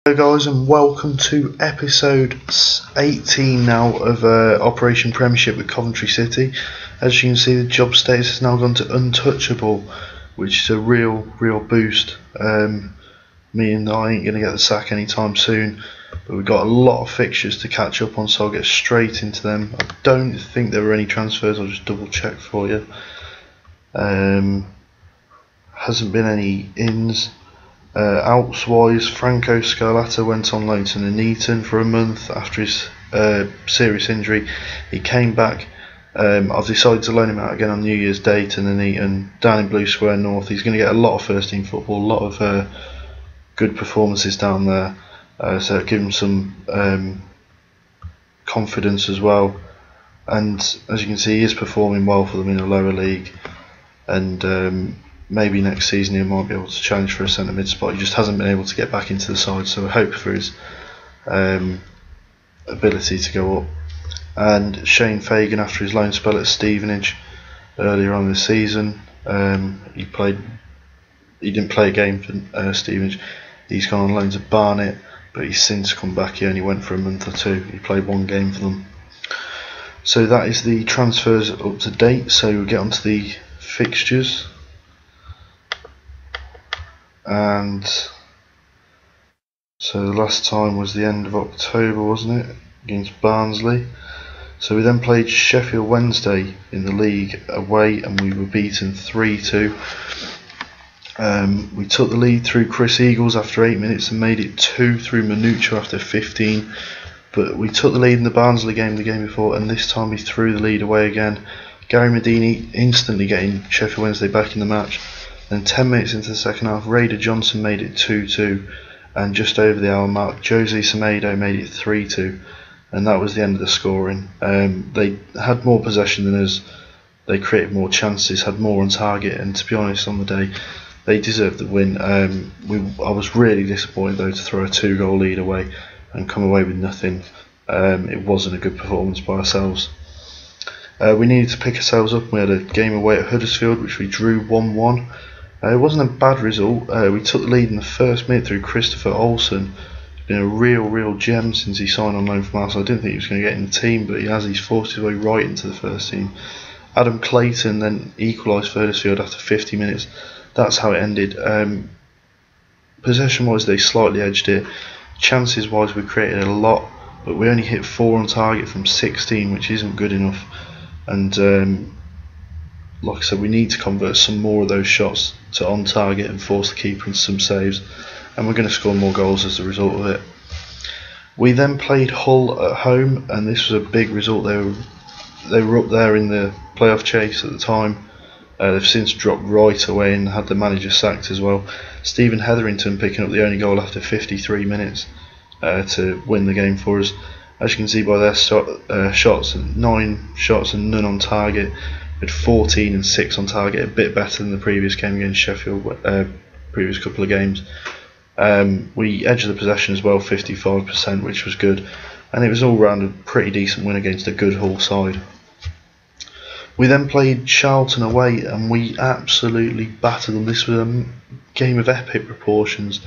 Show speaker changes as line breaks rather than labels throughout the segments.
Hello guys, and welcome to episode 18 now of Operation Premiership with Coventry City. As you can see, the job status has now gone to untouchable, which is a real boost, meaning that I ain't going to get the sack anytime soon. But we've got a lot of fixtures to catch up on, so I'll get straight into them. I don't think there were any transfers, I'll just double check for you. Hasn't been any ins. Outs wise, Franco Scarlata went on loan to Nuneaton for a month after his serious injury. He came back. I've decided to loan him out again on New Year's Day to Nuneaton down in Blue Square North. He's going to get a lot of first team football, a lot of good performances down there, so it'll give him some confidence as well. And as you can see, he is performing well for them in a lower league, and maybe next season he might be able to challenge for a centre mid spot. He just hasn't been able to get back into the side, so I hope for his ability to go up. And Shane Fagan, after his loan spell at Stevenage earlier on this season, he didn't play a game for Stevenage. He's gone on loan to Barnet, but he's since come back. He only went for a month or two. He played one game for them. So that is the transfers up to date. So we'll get on to the fixtures. And so the last time was the end of October, wasn't it, against Barnsley. So we then played Sheffield Wednesday in the league away, and we were beaten 3-2. We took the lead through Chris Eagles after 8 minutes and made it 2 through Manucho after 15. But we took the lead in the Barnsley game the game before, and this time we threw the lead away again. Gary Medini instantly getting Sheffield Wednesday back in the match. Then 10 minutes into the second half, Raider Johnson made it 2-2, and just over the hour mark, Jose Semedo made it 3-2, and that was the end of the scoring. They had more possession than us, they created more chances, had more on target, and to be honest, on the day, they deserved the win. I was really disappointed though to throw a 2-goal lead away and come away with nothing. It wasn't a good performance by ourselves. We needed to pick ourselves up. We had a game away at Huddersfield, which we drew 1-1. It wasn't a bad result. We took the lead in the first minute through Christopher Olsen. He's been a real gem since he signed on loan from Arsenal. I didn't think he was going to get in the team, but he has. He's forced his way right into the first team. Adam Clayton then equalised for Huddersfield after 50 minutes. That's how it ended. Possession wise, they slightly edged it. Chances wise, we created a lot, but we only hit 4 on target from 16, which isn't good enough. And like I said, we need to convert some more of those shots to on target and force the keeper into some saves, and we're going to score more goals as a result of it. We then played Hull at home, and this was a big result. They were up there in the playoff chase at the time. They've since dropped right away and had the manager sacked as well. Stephen Hetherington picking up the only goal after 53 minutes to win the game for us. As you can see by their shots, 9 shots and none on target. We had 14 and 6 on target, a bit better than the previous game against Sheffield, previous couple of games. We edged the possession as well, 55%, which was good, and it was all round a pretty decent win against a good Hull side. We then played Charlton away, and we absolutely battered them. This was a game of epic proportions.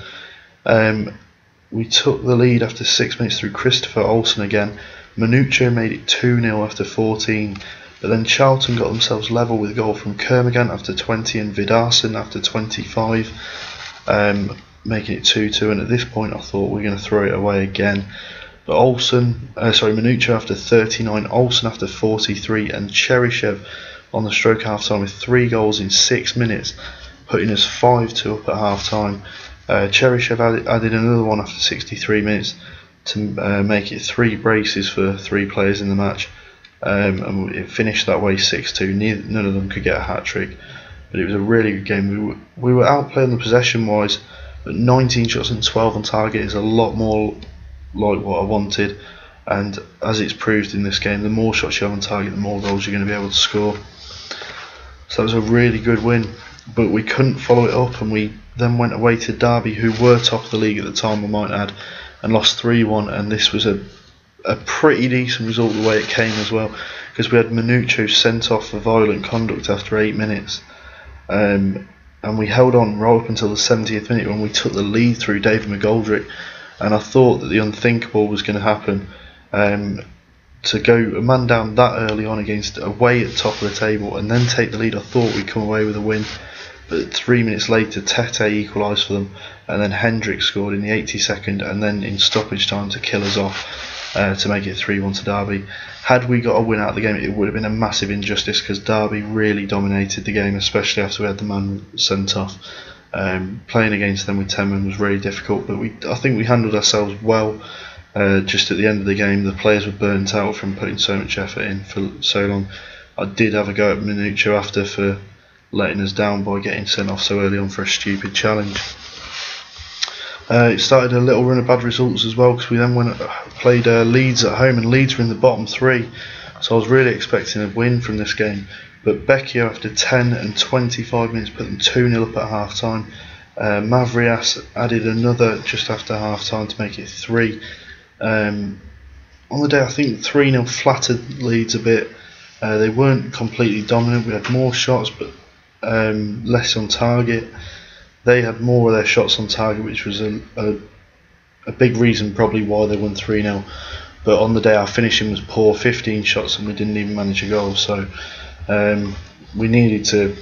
We took the lead after 6 minutes through Christopher Olsen again. Manucho made it 2-0 after 14. But then Charlton got themselves level with a goal from Kermagant after 20 and Vidarson after 25, making it 2-2. And at this point, I thought we're going to throw it away again. But Manucho after 39, Olsen after 43, and Cheryshev on the stroke half time with 3 goals in 6 minutes, putting us 5-2 up at half time. Cheryshev added another one after 63 minutes to make it 3 braces for 3 players in the match. And it finished that way 6-2. None of them could get a hat-trick, but it was a really good game. We were outplayed on the possession wise, but 19 shots and 12 on target is a lot more like what I wanted, and as it's proved in this game, the more shots you have on target, the more goals you're going to be able to score. So that was a really good win, but we couldn't follow it up, and we then went away to Derby, who were top of the league at the time, I might add, and lost 3-1, and this was a pretty decent result the way it came as well, because we had Manucho sent off for violent conduct after 8 minutes, and we held on right up until the 70th minute when we took the lead through David McGoldrick, and I thought that the unthinkable was going to happen. To go a man down that early on against away at the top of the table and then take the lead, I thought we'd come away with a win. But 3 minutes later, Tete equalised for them, and then Hendrick scored in the 82nd, and then in stoppage time to kill us off to make it 3-1 to Derby. Had we got a win out of the game, it would have been a massive injustice because Derby really dominated the game, especially after we had the man sent off. Playing against them with 10 men was really difficult, but I think we handled ourselves well. Just at the end of the game, the players were burnt out from putting so much effort in for so long. I did have a go at Minuccio after for letting us down by getting sent off so early on for a stupid challenge. It started a little run of bad results as well, because we then played Leeds at home, and Leeds were in the bottom 3, so I was really expecting a win from this game. But Becchio, after 10 and 25 minutes, put them 2-0 up at half time. Mavrias added another just after half time to make it 3. On the day, I think 3-0 flattered Leeds a bit. They weren't completely dominant. We had more shots, but less on target. They had more of their shots on target, which was a big reason probably why they won 3-0. But on the day, our finishing was poor, 15 shots, and we didn't even manage a goal. So we needed to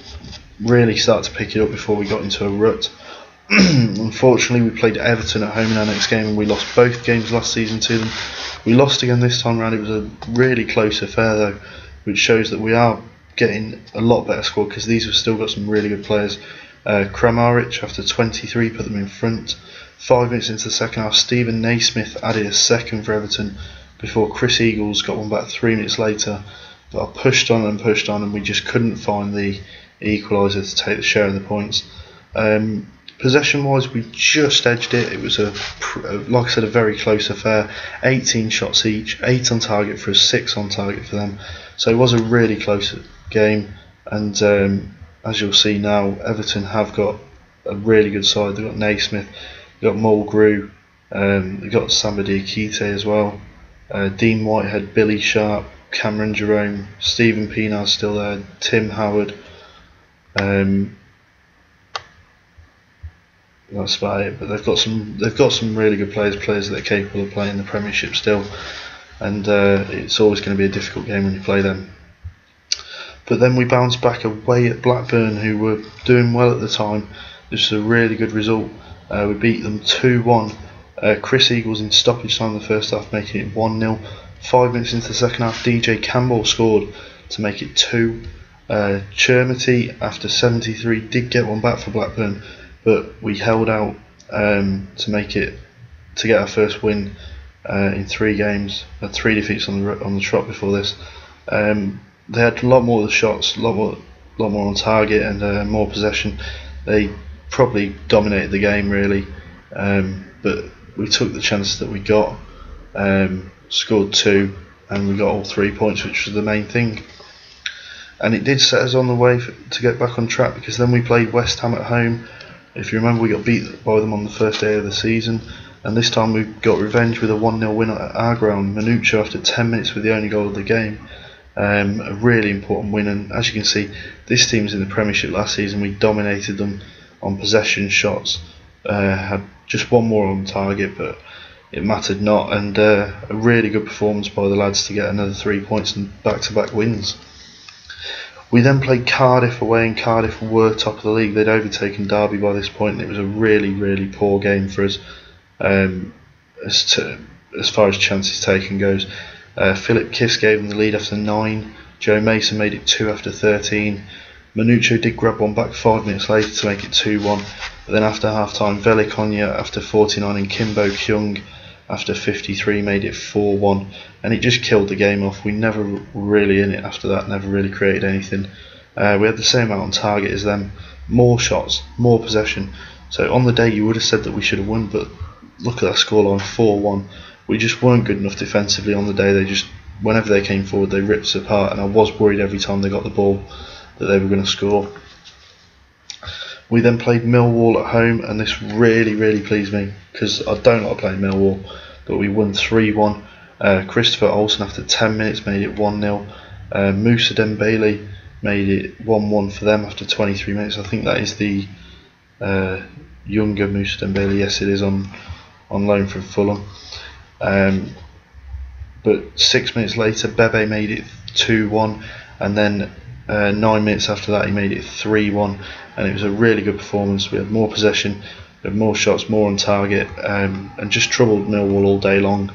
really start to pick it up before we got into a rut. Unfortunately, we played Everton at home in our next game, and we lost both games last season to them. We lost again this time around. It was a really close affair though, which shows that we are getting a lot better squad, because these have still got some really good players. Kramaric, after 23, put them in front. 5 minutes into the second half, Stephen Naismith added a second for Everton before Chris Eagles got one back 3 minutes later. But I pushed on, and we just couldn't find the equaliser to take the share of the points. Possession wise, we just edged it. It was like I said, a very close affair. 18 shots each, 8 on target for us, 6 on target for them. So it was a really close game, and as you'll see now, Everton have got a really good side. They've got Naismith, they've got Mulgrew, they've got Samba Diakite as well, Dean Whitehead, Billy Sharp, Cameron Jerome, Stephen Pienaar's still there, Tim Howard. That's about it. But they've got some really good players that are capable of playing the Premiership still, and it's always going to be a difficult game when you play them. But then we bounced back away at Blackburn, who were doing well at the time. This was a really good result. We beat them 2-1. Chris Eagles in stoppage time in the first half, making it 1-0. 5 minutes into the second half, DJ Campbell scored to make it 2. Chermity, after 73, did get one back for Blackburn, but we held out to get our first win in 3 games. Had 3 defeats on the trot before this. They had a lot more of the shots, a lot more on target, and more possession. They probably dominated the game really, but we took the chances that we got, scored 2, and we got all 3 points, which was the main thing. And it did set us on the way to get back on track, because then we played West Ham at home. If you remember, we got beat by them on the first day of the season, and this time we got revenge with a 1-0 win at our ground. Minuccio, after 10 minutes, with the only goal of the game. A really important win, and as you can see, this team was in the Premiership last season. We dominated them on possession shots, had just 1 more on target, but it mattered not, and a really good performance by the lads to get another 3 points and back-to-back wins. We then played Cardiff away, and Cardiff were top of the league. They'd overtaken Derby by this point, and it was a really, really poor game for us as far as chances taken goes. Philip Kiss gave them the lead after 9. Joe Mason made it 2 after 13. Minuccio did grab one back 5 minutes later to make it 2-1. But then after half time, Velikonya after 49 and Kimbo Kyung after 53 made it 4-1. And it just killed the game off. We never were really in it after that, never really created anything. We had the same amount on target as them. More shots, more possession. So on the day you would have said that we should have won, but look at that scoreline, 4-1. We just weren't good enough defensively on the day. They just, whenever they came forward, they ripped us apart, and I was worried every time they got the ball that they were going to score. We then played Millwall at home, and this really, really pleased me, because I don't like playing Millwall, but we won 3-1. Christopher Olsen, after 10 minutes, made it 1-0. Moussa Dembele made it 1-1 for them after 23 minutes. I think that is the younger Moussa Dembele. Yes, it is on on loan from Fulham. But 6 minutes later, Bebe made it 2-1, and then 9 minutes after that, he made it 3-1, and it was a really good performance. We had more possession, we had more shots, more on target, and just troubled Millwall all day long,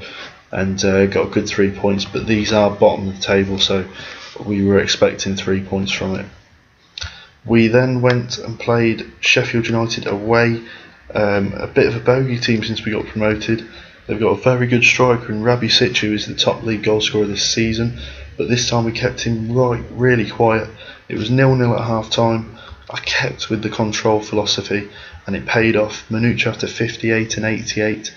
and got a good 3 points. But these are bottom of the table, so we were expecting 3 points from it. We then went and played Sheffield United away, a bit of a bogey team since we got promoted. They've got a very good striker in Rabi Situ, who is the top league goal scorer this season, but this time we kept him really quiet. It was 0-0 at half time. I kept with the control philosophy, and it paid off. Manucci after 58 and 88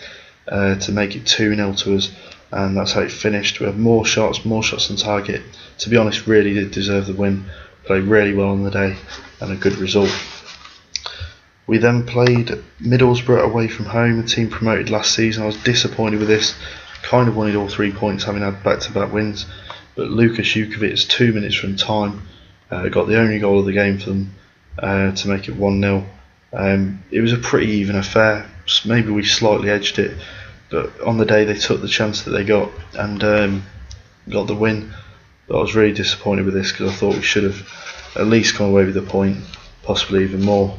to make it 2-0 to us, and that's how it finished. We had more shots on target. To be honest, really did deserve the win. Played really well on the day, and a good result. We then played Middlesbrough away from home, a team promoted last season. I was disappointed with this. Kind of wanted all 3 points, having had back-to-back wins. But Lukas Jukovic, 2 minutes from time, got the only goal of the game for them to make it 1-0. It was a pretty even affair. Maybe we slightly edged it, but on the day they took the chance that they got and got the win. But I was really disappointed with this because I thought we should have at least come away with a point, possibly even more.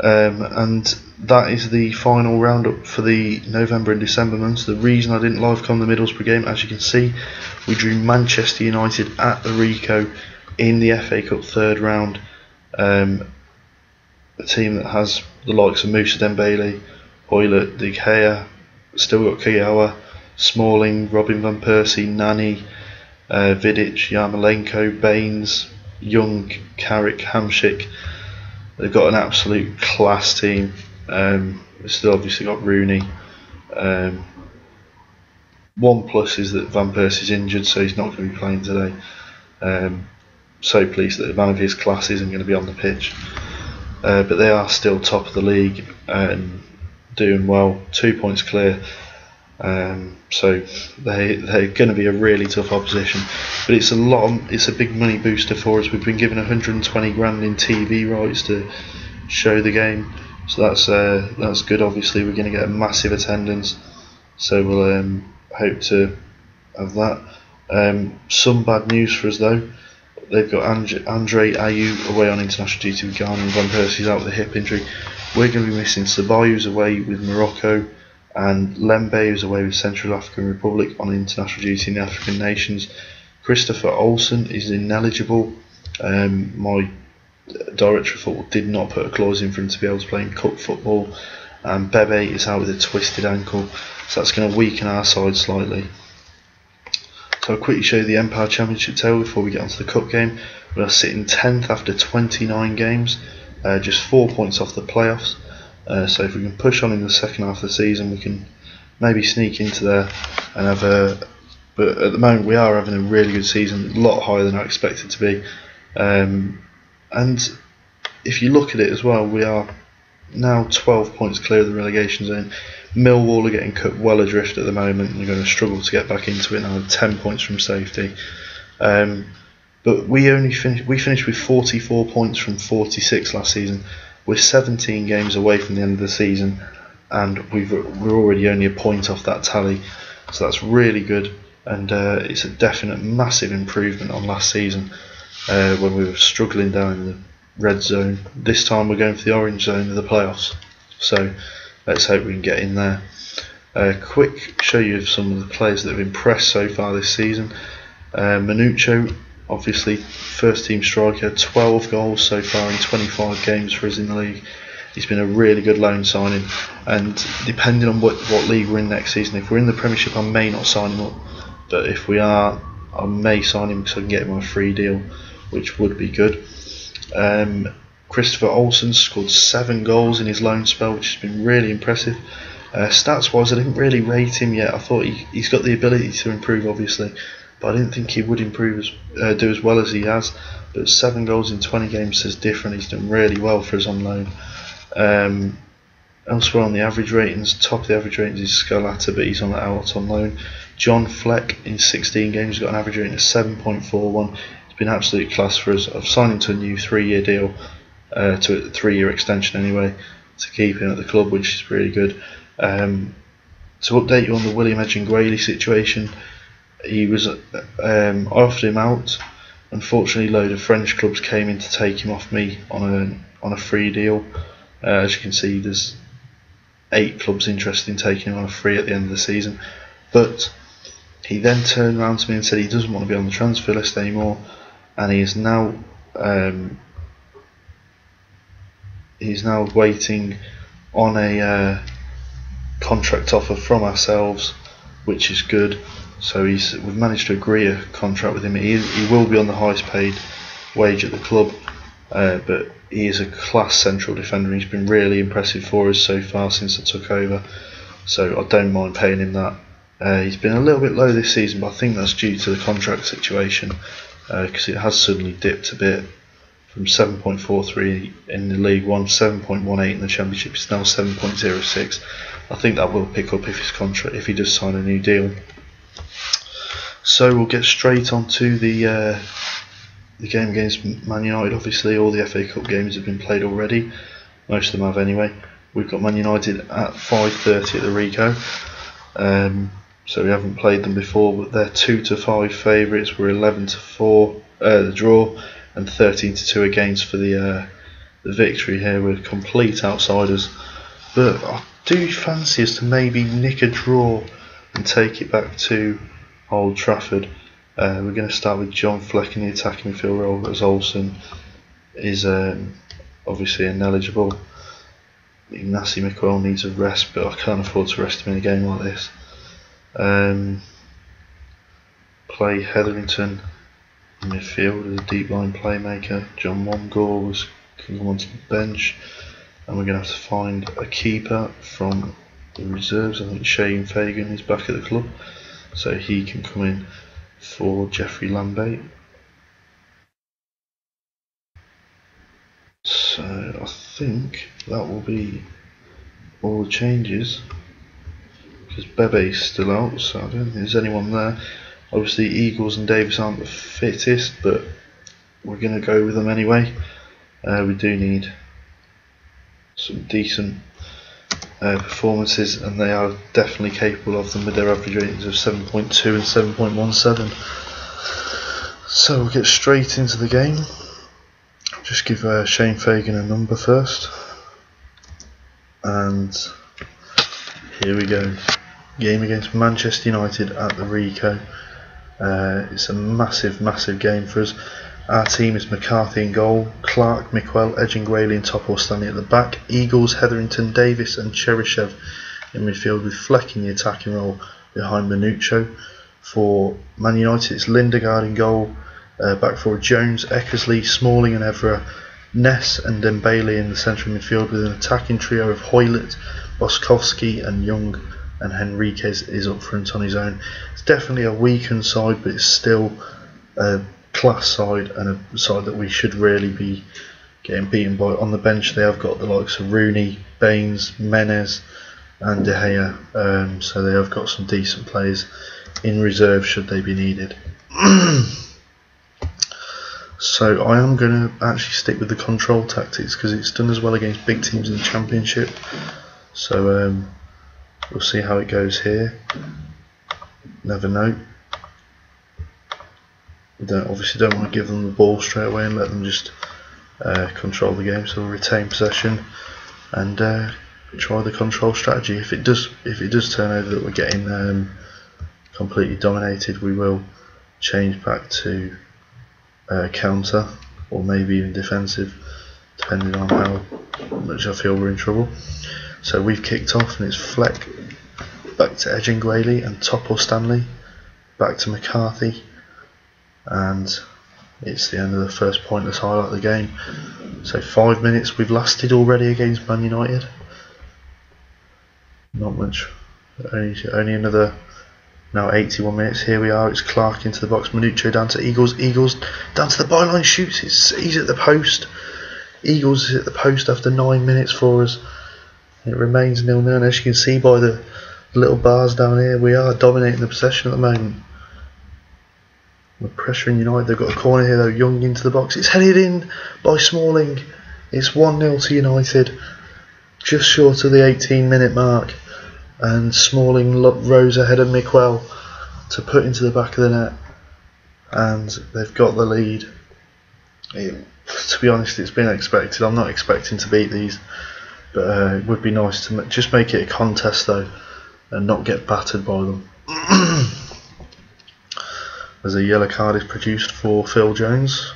And that is the final roundup for the November and December months. The reason I didn't live com the Middlesbrough game, as you can see, we drew Manchester United at the Rico in the FA Cup third round. A team that has the likes of Moussa Dembele, Hoylett, De Gea, still got Kagawa, Smalling, Robin van Persie, Nani, Vidic, Yarmolenko, Baines, Young, Carrick, Hamsik. They've got an absolute class team. They've still obviously got Rooney. One plus is that Van Persie's injured, so he's not going to be playing today. So pleased that a man of his class isn't going to be on the pitch. But they are still top of the league and doing well, 2 points clear. So they're going to be a really tough opposition, but it's a big money booster for us. We've been given 120 grand in TV rights to show the game, so that's good. Obviously, we're going to get a massive attendance, so we'll hope to have that. Some bad news for us though. They've got Andre Ayew away on international duty with Ghana, and Van Persie's out with a hip injury. We're going to be missing Ceballos away with Morocco, and Lembe is away with Central African Republic on international duty in the African nations. Christopher Olsen is ineligible. My director of football did not put a clause in for him to be able to play in cup football, and Bebe is out with a twisted ankle, so that's going to weaken our side slightly. So I'll quickly show you the Empire Championship table before we get onto the cup game. We are sitting 10th after 29 games, just 4 points off the playoffs. So if we can push on in the second half of the season, we can maybe sneak into there and have a. But at the moment, we are having a really good season, a lot higher than I expected to be. And if you look at it as well, we are now 12 points clear of the relegation zone. Millwall are getting cut well adrift at the moment, and they're going to struggle to get back into it now, 10 points from safety. But we finished with 44 points from 46 last season. We're 17 games away from the end of the season, and we're already only a point off that tally, so that's really good, and it's a definite massive improvement on last season when we were struggling down in the red zone. This time we're going for the orange zone of the playoffs, so let's hope we can get in there. Quick show you of some of the players that have impressed so far this season. Manucci, obviously first team striker, 12 goals so far in 25 games for us in the league. He's been a really good loan signing, and depending on what league we're in next season, if we're in the Premiership I may not sign him up, but if we are I may sign him because I can get him on a free deal, which would be good. Christopher Olsen scored 7 goals in his loan spell, which has been really impressive. Stats wise, I didn't really rate him yet. I thought he's got the ability to improve obviously, but I didn't think he would do as well as he has. But 7 goals in 20 games says different. He's done really well for us on loan. Elsewhere on the average ratings, top of the average ratings is Scolata, but he's out on loan. John Fleck in 16 games has got an average rating of 7.41. It's been absolute class for us. I've signed him to a new 3-year deal, to a 3-year extension anyway, to keep him at the club, which is really good. To update you on the William Edging-Grayley situation, he was I offered him out. Unfortunately, a load of French clubs came in to take him off me on a free deal. As you can see, there's 8 clubs interested in taking him on a free at the end of the season. But he then turned around to me and said he doesn't want to be on the transfer list anymore, and he is now waiting on a contract offer from ourselves, which is good. So we've managed to agree a contract with him. He will be on the highest paid wage at the club, but he is a class central defender. He's been really impressive for us so far since I took over, so I don't mind paying him that. He's been a little bit low this season, but I think that's due to the contract situation, because it has suddenly dipped a bit from 7.43 in the League One, 7.18 in the Championship. It's now 7.06. I think that will pick up if he does sign a new deal. So we'll get straight on to the game against Man United. Obviously, all the FA Cup games have been played already. Most of them have anyway. We've got Man United at 5:30 at the Rico. So we haven't played them before, but they're 2-5 favourites. We're 11-4 the draw, and 13-2 against for the victory here. We're complete outsiders, but I do fancy us to maybe nick a draw and take it back to Old Trafford. We're going to start with John Fleck in the attacking midfield role, as Olsen is obviously ineligible. Ignacy Miquel needs a rest, but I can't afford to rest him in a game like this. Play Hetherington in midfield as a deep line playmaker. John Mongor can come onto the bench, and we're going to have to find a keeper from the reserves. I think Shane Fagan is back at the club, so he can come in for Jeffrey Lambert. So I think that will be all the changes, because Bebe's still out, so I don't think there's anyone there. Obviously Eagles and Davis aren't the fittest, but we're going to go with them anyway. We do need some decent performances, and they are definitely capable of them with their average ratings of 7.2 and 7.17. So we'll get straight into the game. Just give Shane Fagan a number first, and here we go. Game against Manchester United at the Rico. It's a massive game for us. Our team is McCarthy in goal, Clark, Miquel, Edging-Grayley and Topor Stanley at the back. Eagles, Hetherington, Davis and Cheryshev in midfield, with Fleck in the attacking role behind Minuccio. For Man United, it's Lindegaard in goal, back for Jones, Eckersley, Smalling and Evra, Ness and Dembele in the central midfield, with an attacking trio of Hoylett, Boskowski and Young, and Henriquez is up front on his own. It's definitely a weakened side, but it's still a class side, and a side that we should really be getting beaten by. On the bench they have got the likes of Rooney, Baines, Menez and De Gea, so they have got some decent players in reserve should they be needed. So I am going to actually stick with the control tactics, because it's done as well against big teams in the Championship. So we'll see how it goes here. Never know. We obviously don't want to give them the ball straight away and let them just control the game. So we'll retain possession and try the control strategy. If it does turn over that we're getting completely dominated, we will change back to counter, or maybe even defensive, depending on how much I feel we're in trouble. So we've kicked off, and it's Fleck back to Edging-Grayley and Topor Stanley back to McCarthy, and it's the end of the first pointless highlight of the game. So 5 minutes we've lasted already against Man United. Not much, only another. Now 81 minutes, here we are, it's Clark into the box, Minuccio down to Eagles down to the byline, shoots, he's at the post. Eagles is at the post after 9 minutes for us. It remains 0-0, and as you can see by the little bars down here, we are dominating the possession at the moment. We're pressuring United. They've got a corner here though, Young into the box, it's headed in by Smalling. It's 1-0 to United, just short of the 18-minute mark. and Smalling rose ahead of Mickwell to put into the back of the net, and they've got the lead. To be honest, it's been expected. I'm not expecting to beat these, but it would be nice to just make it a contest though, and not get battered by them. As a yellow card is produced for Phil Jones,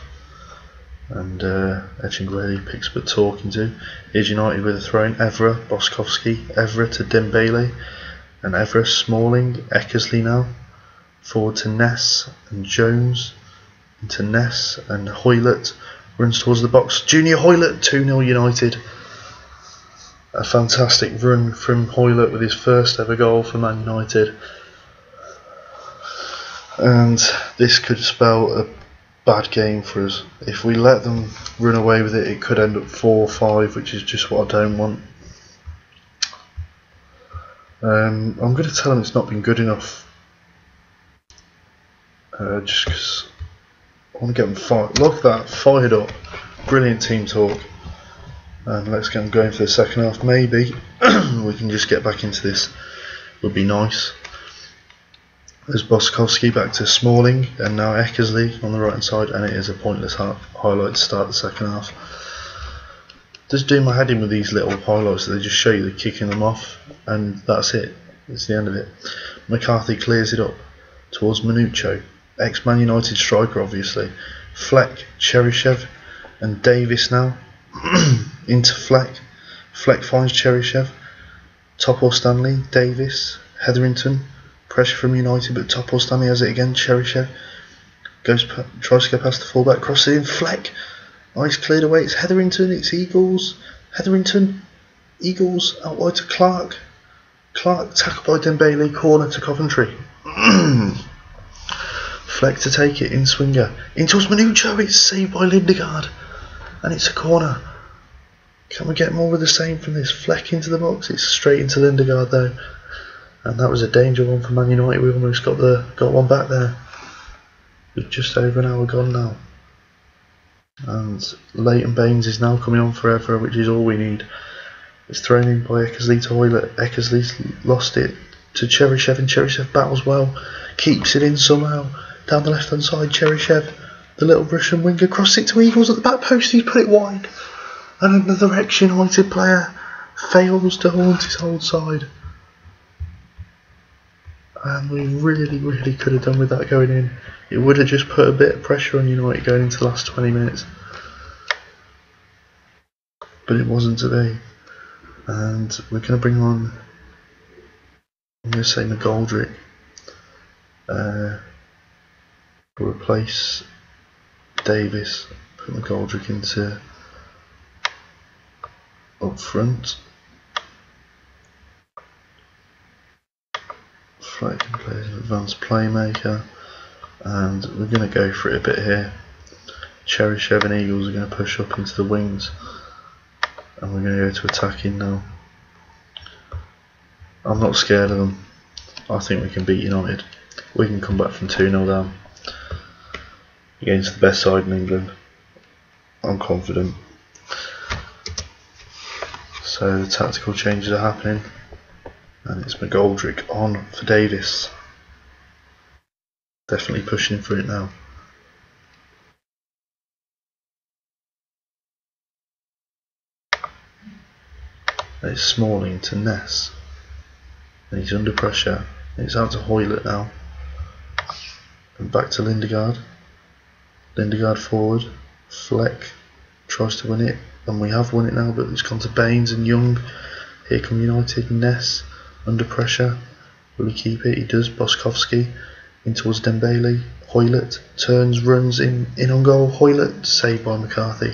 and Echenguele picks up talking to. Here's United with a throw in. Evra, Boskovsky, Evra to Dembele, and Evra, Smalling, Eckersley now. Forward to Ness and Jones, into Ness and Hoylett, runs towards the box. Junior Hoylett, 2-0 United. A fantastic run from Hoylett with his first ever goal for Man United. And this could spell a bad game for us. If we let them run away with it, it could end up 4-5, which is just what I don't want. I'm going to tell them it's not been good enough, just because I want to get them fired. Look at that, fired up. Brilliant team talk. And let's get them going for the second half. Maybe we can just get back into this. Would be nice. There's Boskovsky back to Smalling, and now Eckersley on the right hand side, and it is a pointless highlight to start the second half. Just do my head in with these little highlights. They just show you the kicking them off, and that's it. It's the end of it. McCarthy clears it up towards Minuccio, ex-Man United striker obviously. Fleck, Cheryshev, and Davis now into Fleck. Fleck finds Cheryshev. Topor Stanley, Davis, Hetherington. Pressure from United, but Topor Stanley has it again. Cheryshev tries to go past the fullback, crosses in. Fleck. Nice, cleared away. It's Hetherington. It's Eagles. Hetherington. Eagles out wide to Clark. Clark tackled by Dembele. Corner to Coventry. Fleck to take it in swinger. In towards Minuccio. It's saved by Lindegaard, and it's a corner. Can we get more of the same from this? Fleck into the box. It's straight into Lindegaard though. And that was a danger one for Man United. We almost got one back there. With just over an hour gone now. And Leighton Baines is now coming on forever, which is all we need. It's thrown in by Eckersley to Hoylett. Eckersley's lost it to Cheryshev, and Cheryshev battles well. Keeps it in somehow. Down the left hand side, Cheryshev, the little Russian winger, crosses it to Eagles at the back post. He's put it wide. And another ex-United player fails to haunt his old side. And we really could have done with that going in. It would have just put a bit of pressure on United going into the last 20 minutes. But it wasn't to be. And we're going to bring on, I'm going to say McGoldrick. We'll replace Davis, put McGoldrick into up front. Fleck plays an advanced playmaker, and we're going to go for it a bit here. Cheryshev and Eagles are going to push up into the wings, and we're going to go to attacking now. I'm not scared of them. I think we can beat United. We can come back from 2-0 down against the best side in England. I'm confident. So the tactical changes are happening. And it's McGoldrick on for Davis. Definitely pushing for it now. It's Smalling to Ness. And he's under pressure. It's out to Hoylett now. And back to Lindegaard. Lindegaard forward. Fleck tries to win it. And we have won it now, but it's gone to Baines and Young. Here come United. Ness. Under pressure, will he keep it? He does. Boskovsky in towards Dembele. Hoylett turns, runs in on goal. Hoylett saved by McCarthy.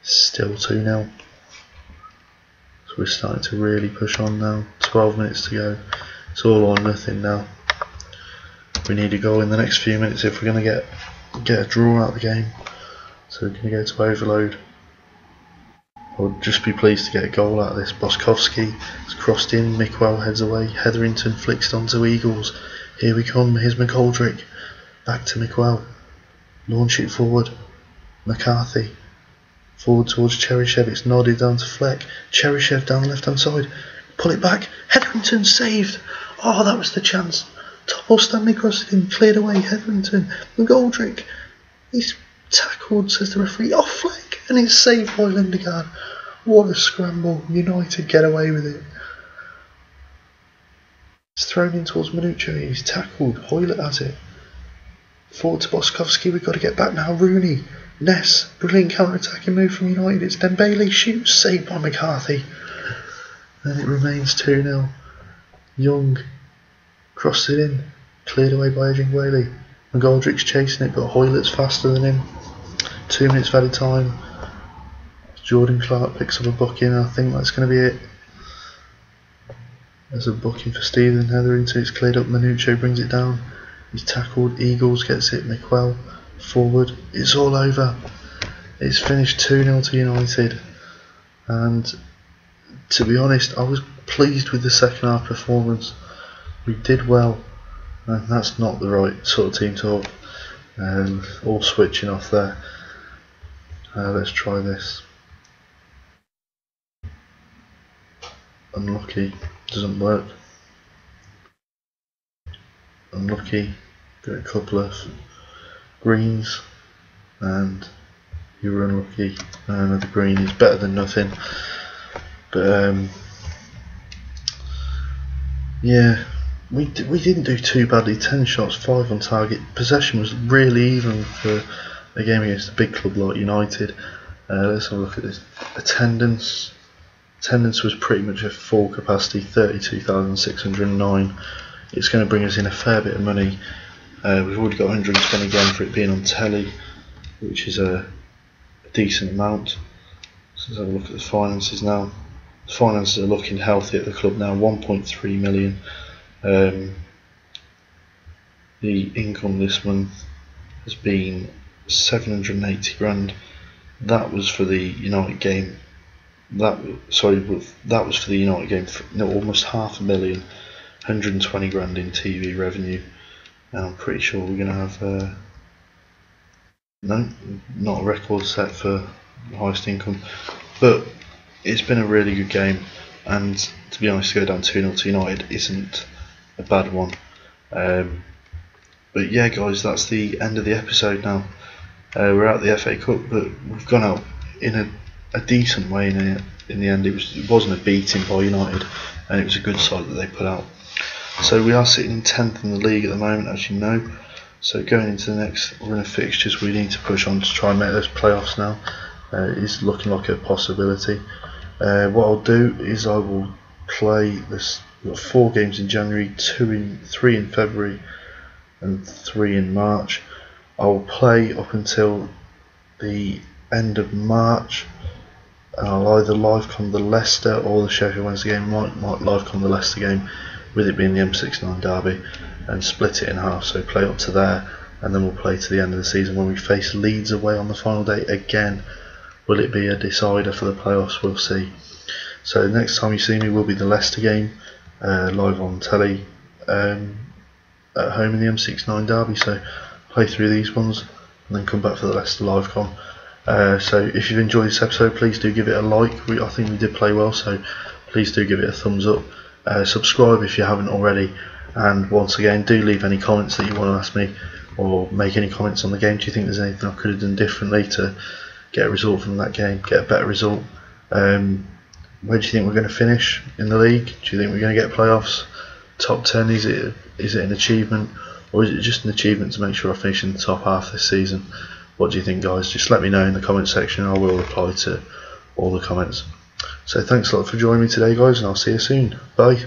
Still 2-0. So we're starting to really push on now. 12 minutes to go. It's all or nothing now. We need a goal in the next few minutes if we're going to get a draw out of the game. So we're going to go to overload. I would just be pleased to get a goal out of this. Boskovsky has crossed in, Mickwell heads away, Hetherington flicks onto Eagles. Here we come, here's McGoldrick. Back to Mickwell. Launch it forward. McCarthy. Forward towards Cheryshev, it's nodded down to Fleck. Cheryshev down the left hand side. pull it back. Hetherington saved. Oh, that was the chance. Topple Stanley crossed him, cleared away. Hetherington. McGoldrick. He's tackled, says the referee. Off flag, and it's saved by Lindegaard. What a scramble. United get away with it. It's thrown in towards Minucci. He's tackled. Hoylett has it. Forward to Boskovski. We've got to get back now. Rooney. Ness. Brilliant counter-attacking move from United. It's Dembele. Shoots. Saved by McCarthy. And it remains 2-0. Young crossed it in. Cleared away by Adrian Whaley. McGoldrick's chasing it, but Hoylett's faster than him. 2 minutes of added time. Jordan Clark picks up a booking. I think that's going to be it. There's a booking for Stephen Hetherington. It's cleared up. Minucci brings it down. He's tackled. Eagles gets it. McQuell forward. It's all over. It's finished 2-0 to United. And to be honest, I was pleased with the second half performance. We did well, and that's not the right sort of team talk. All switching off there. Let's try this. Unlucky, doesn't work. Unlucky, got a couple of greens, and you were unlucky. Another green is better than nothing. But yeah, we didn't do too badly. 10 shots, 5 on target. Possession was really even for a game against a big club like United. Let's have a look at this. Attendance was pretty much at full capacity, 32,609. It's going to bring us in a fair bit of money. We've already got 120 again for it being on telly, which is a decent amount. So let's have a look at the finances now. The finances are looking healthy at the club now. 1.3 million. The income this month has been 780 grand. That was for the United game. That was for the United game. No, almost $500,000, 120 grand in TV revenue. And I'm pretty sure we're going to have no, not a record set for highest income, but it's been a really good game. And to be honest, to go down 2-0 to United isn't a bad one. But yeah, guys, that's the end of the episode now. We're out the FA Cup, but we've gone out in a decent way in the end. It wasn't a beating by United, and it was a good side that they put out. So we are sitting in 10th in the league at the moment, as you know. So going into the next run of fixtures, we need to push on to try and make those playoffs now. It's looking like a possibility. What I'll do is I will play this. We've got 4 games in January, 3 in February, and 3 in March. I will play up until the end of March, and I'll either livecom the Leicester or the Sheffield Wednesday game. Might livecom the Leicester game, with it being the M69 derby, and split it in half. So play up to there, and then we'll play to the end of the season when we face Leeds away on the final day again. Will it be a decider for the playoffs? We'll see. So the next time you see me will be the Leicester game, live on telly, at home in the M69 derby. So play through these ones and then come back for the Leicester livecom. So if you've enjoyed this episode, please do give it a like. I think we did play well, so please do give it a thumbs up. Subscribe if you haven't already, and once again, do leave any comments that you want to ask me, or make any comments on the game. Do you think there's anything I could have done differently to get a result from that game, get a better result? Where do you think we're going to finish in the league? Do you think we're going to get playoffs? Top 10, is it an achievement, or is it just an achievement to make sure I finish in the top half this season? What do you think, guys? Just let me know in the comment section, and I will reply to all the comments. So thanks a lot for joining me today, guys, and I'll see you soon. Bye.